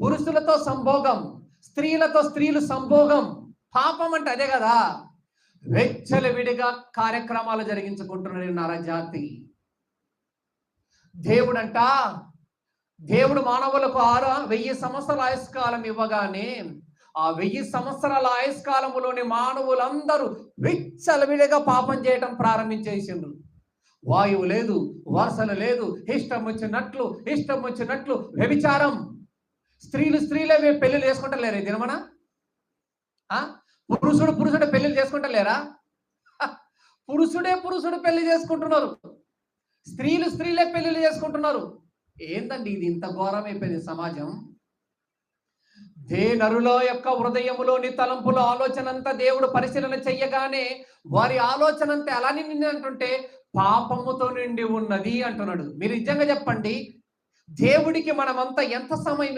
పురుషులతో సంభోగం, స్త్రీలతో స్త్రీలు సంభోగం. పాపం అంటే అదే కదా. విడిగా కార్యక్రమాలు జరిగించుకుంటున్నారు నరజాతి. దేవుడు మానవులకు 1000 సంవత్సరాల ఆయుష్కాలం ఇవ్వగానే ఆ 1000 సంవత్సరాల ఆయుష్కాలములోని మానవులందరూ విడిగా పాపం చేయటం ప్రారంభించేసిండ్రు. వాయువు లేదు, వర్షలు లేదు, ఇష్టం వచ్చినట్లు వ్యభిచారం. స్త్రీలే పెళ్లిళ్ళు చేసుకుంటలేరా ఈ దినమన? పురుషుడు పెళ్లిళ్ళు చేసుకుంటలేరా? పురుషుడు పెళ్లి చేసుకుంటున్నారు, స్త్రీలే పెళ్లిళ్ళు చేసుకుంటున్నారు. ఏందండి ఇది? ఇంత ఘోరం అయిపోయింది సమాజం. నరుల యొక్క హృదయములోని తలంపుల ఆలోచన అంతా దేవుడు పరిశీలన చెయ్యగానే వారి ఆలోచన అంతా ఎలా నిండి అంటుంటే పాపముతో నిండి ఉన్నది అంటున్నాడు. మీరు నిజంగా చెప్పండి, దేవుడికి మనమంతా ఎంత సమయం